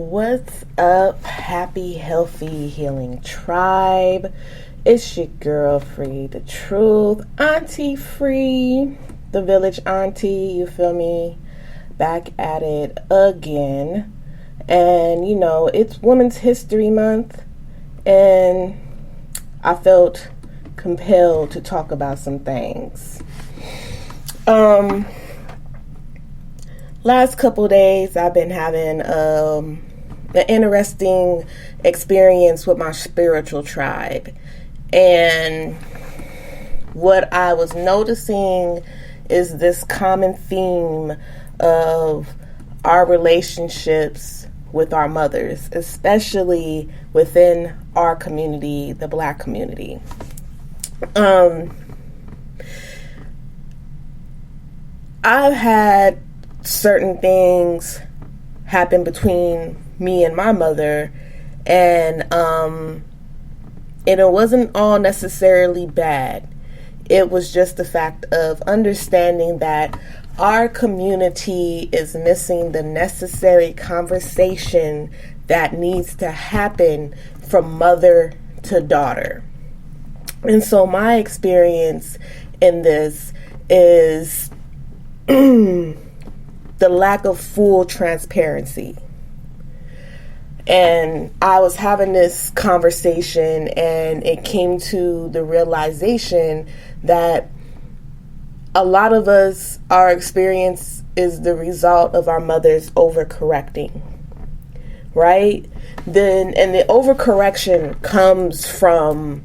What's up, happy, healthy, healing tribe? It's your girl, Free, the truth, Auntie Phree, the village auntie, you feel me? Back at it again. And, it's Women's History Month, and I felt compelled to talk about some things. Last couple days, I've been having an interesting experience with my spiritual tribe. And what I was noticing is this common theme of our relationships with our mothers, especially within our community, the Black community. I've had certain things happen between me and my mother, and it wasn't all necessarily bad. It was just the fact of understanding that our community is missing the necessary conversation that needs to happen from mother to daughter. And so my experience in this is the lack of full transparency. And I was having this conversation, and it came to the realization that a lot of us, our experience is the result of our mothers overcorrecting, right? And the overcorrection comes from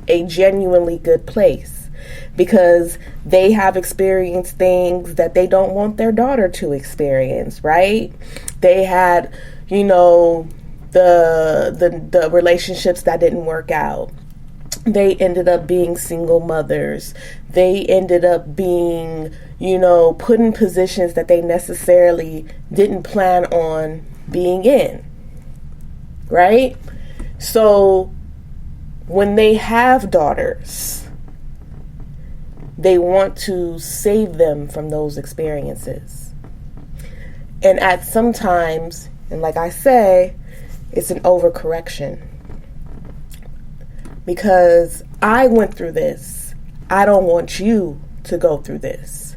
a genuinely good place, because they have experienced things that they don't want their daughter to experience, right? They had, the relationships that didn't work out. They ended up being single mothers. They ended up being, put in positions that they necessarily didn't plan on being in, right? So when they have daughters, they want to save them from those experiences. And at some times, and like I say, it's an overcorrection. Because I went through this. I don't want you to go through this.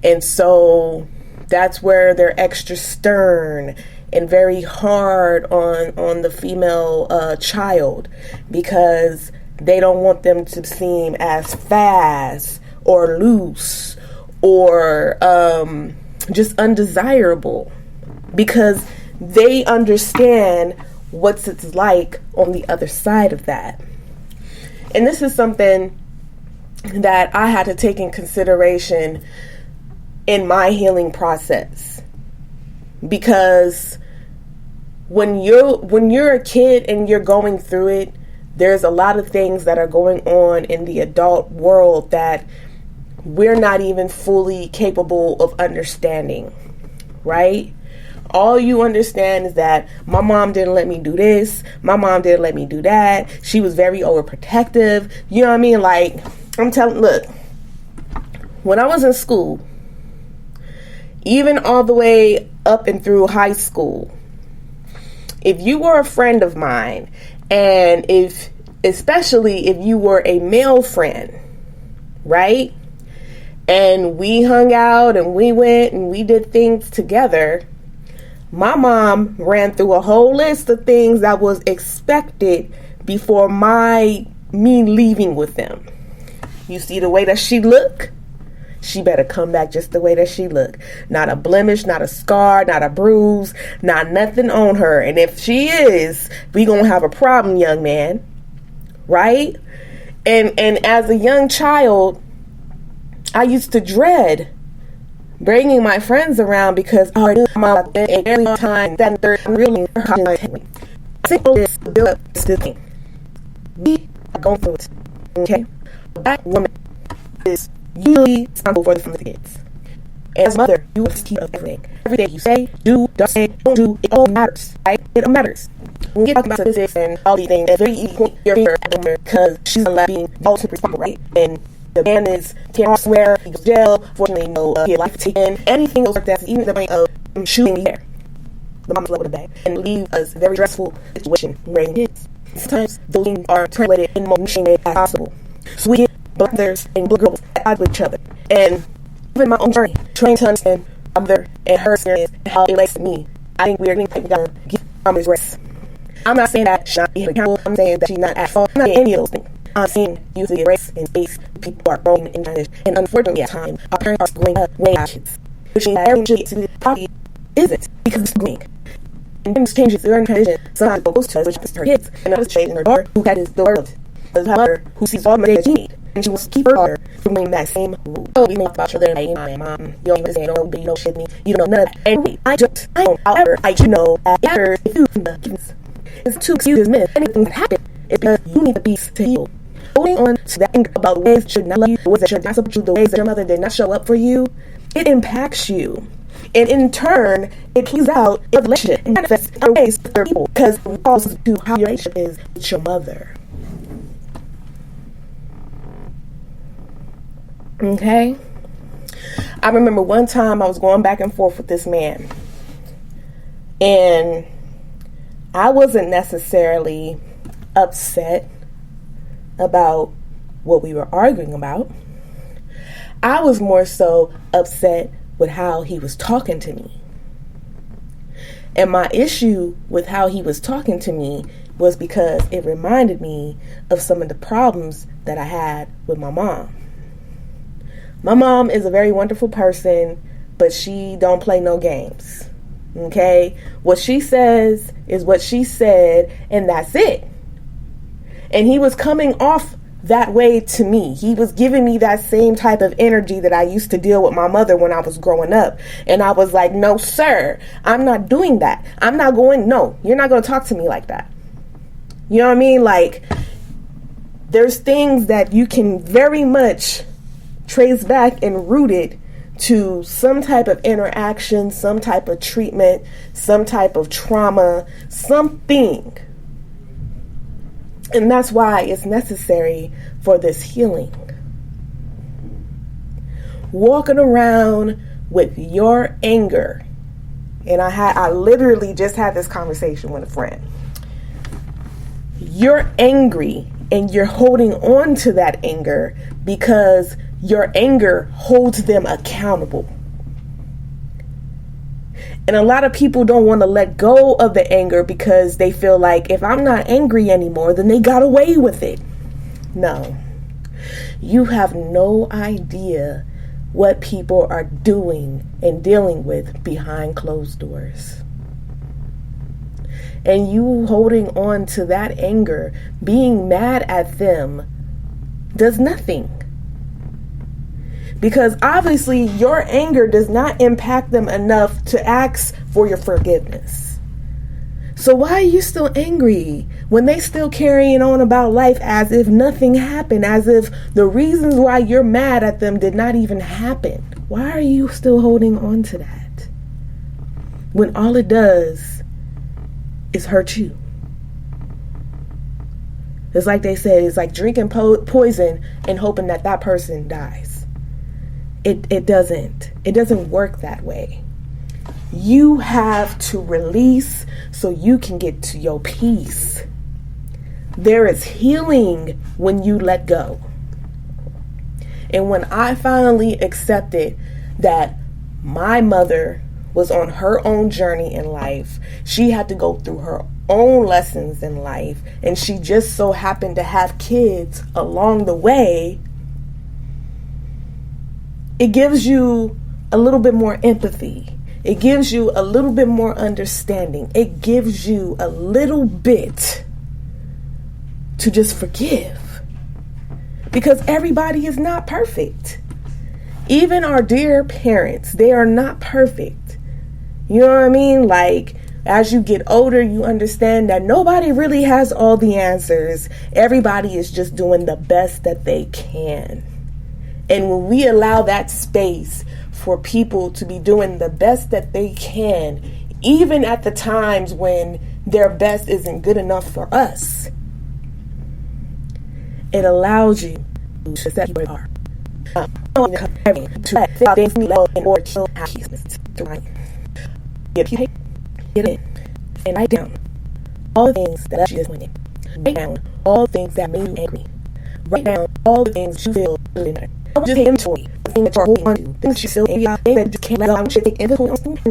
And so that's where they're extra stern and very hard on the female child, because they don't want them to seem as fast or loose or just undesirable, because they understand what it's like on the other side of that. And this is something that I had to take in consideration in my healing process, because when you're a kid and you're going through it, there's a lot of things that are going on in the adult world that we're not even fully capable of understanding, right? All you understand is that my mom didn't let me do this. My mom didn't let me do that. She was very overprotective. You know what I mean? Like, look, when I was in school, even all the way up and through high school, if you were a friend of mine, and especially if you were a male friend, right? And we hung out and we went and we did things together, my mom ran through a whole list of things that was expected before me leaving with them. You see the way that she look? She better come back just the way that she look. Not a blemish, not a scar, not a bruise, not nothing on her. And if she is, we gonna have a problem, young man. Right? And as a young child, I used to dread bringing my friends around, because I knew every time that they're really we are going through it. Okay? That woman is usually responsible for the kids. And as a mother, you have to keep up everything. Everything you say, do, don't say, don't do, it all matters. Right? It all matters. When we get talking about statistics and all these things, it's very easy to point your finger at them because she's not being ultimately responsible, right? And the man is can't swear, he goes to jail, fortunately, his life taken, anything goes like that, even the point of shooting me there. the mom's level of bag and leave us very stressful situation raising kids. Sometimes those things are translated in the most shame as possible. So we get brothers and girls at odds with each other. And even my own journey, trying to understand my mother and her experience and how it relates to me, I think we gotta give from this rest. I'm not saying that she's not being accountable. I'm saying that she's not at fault. I'm not saying any of those things. I'm seeing youth get race and space. People are growing and transition. And unfortunately, at times, our parents are screwing up way our kids. Which means that everything should get to the property isn't because it's growing. And things changes during transition. Sometimes it goes to us, which happens to her kids. And another situation, her daughter, who catches the world. There's her mother, who sees all the mistakes she made. And she wants to keep her daughter from doing that same rule. Oh, you think about your little lady, mom, you don't even say no, but you don't shit me. You don't know none of that. And wait, I don't. However, if you from the kids, it's to excuse myth. Anything that happen is because you need the peace to heal. Holding on to that anger about the ways that should not love you, the ways that should not support you, the ways that your mother did not show up for you, it impacts you. And in turn, it plays out in a relationship and manifests in other ways with other people because it calls to how your relationship is with your mother. Okay? I remember one time I was going back and forth with this man. And I wasn't necessarily upset about what we were arguing about. I was more so upset with how he was talking to me. And my issue with how he was talking to me was because it reminded me of some of the problems that I had with my mom. My mom is a very wonderful person, but she don't play no games. Okay? What she says is what she said, and that's it. And he was coming off that way to me. He was giving me that same type of energy that I used to deal with my mother when I was growing up. And I was like, no, sir, I'm not doing that. I'm not going, no, you're not going to talk to me like that. You know what I mean? Like, there's things that you can very much trace back and root it to some type of interaction, some type of treatment, some type of trauma, something. And that's why it's necessary for this healing. Walking around with your anger. And I literally just had this conversation with a friend. You're angry and you're holding on to that anger because your anger holds them accountable. And a lot of people don't want to let go of the anger because they feel like if I'm not angry anymore, then they got away with it. No. You have no idea what people are doing and dealing with behind closed doors. And you holding on to that anger, being mad at them, does nothing. Because obviously your anger does not impact them enough to ask for your forgiveness. So why are you still angry when they still carrying on about life as if nothing happened, as if the reasons why you're mad at them did not even happen? Why are you still holding on to that? When all it does is hurt you. It's like they said, it's like drinking poison and hoping that that person dies. It doesn't work that way. You have to release so you can get to your peace. There is healing when you let go. And when I finally accepted that my mother was on her own journey in life, she had to go through her own lessons in life, and she just so happened to have kids along the way, it gives you a little bit more empathy. It gives you a little bit more understanding. It gives you a little bit to just forgive. Because everybody is not perfect. Even our dear parents, they are not perfect. You know what I mean? Like, as you get older, you understand that nobody really has all the answers. Everybody is just doing the best that they can. And when we allow that space for people to be doing the best that they can, even at the times when their best isn't good enough for us, it allows you to set where you are. To things in order to Get in and write down all the things that left you disappointed. Write down all the things that made you angry. Write down all the things that you feel really matter. Don't just take inventory. The things that you're holding on to. Things that you still angry about. Things that you just can't let go. I want you to take inventory on something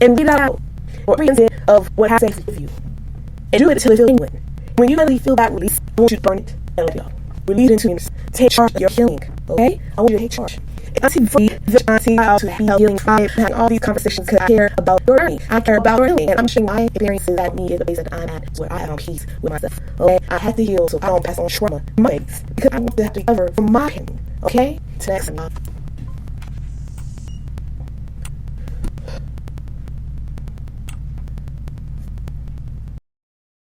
and read that out. Or read it of what has sex with you. And do it until it feels genuine. When you really feel that release, I want you to burn it and let it go. Release it into your take charge of your healing. Okay? I want you to take charge. Auntie Phree, the auntie how to be healing from having all these conversations because I care about your journey. I care about your healing. And I'm sharing my experiences that me is the place that I'm at where I found peace with myself. Okay? I have to heal so I don't pass on trauma to my babies. Because I want to have to recover from my pain. Okay? Till next time.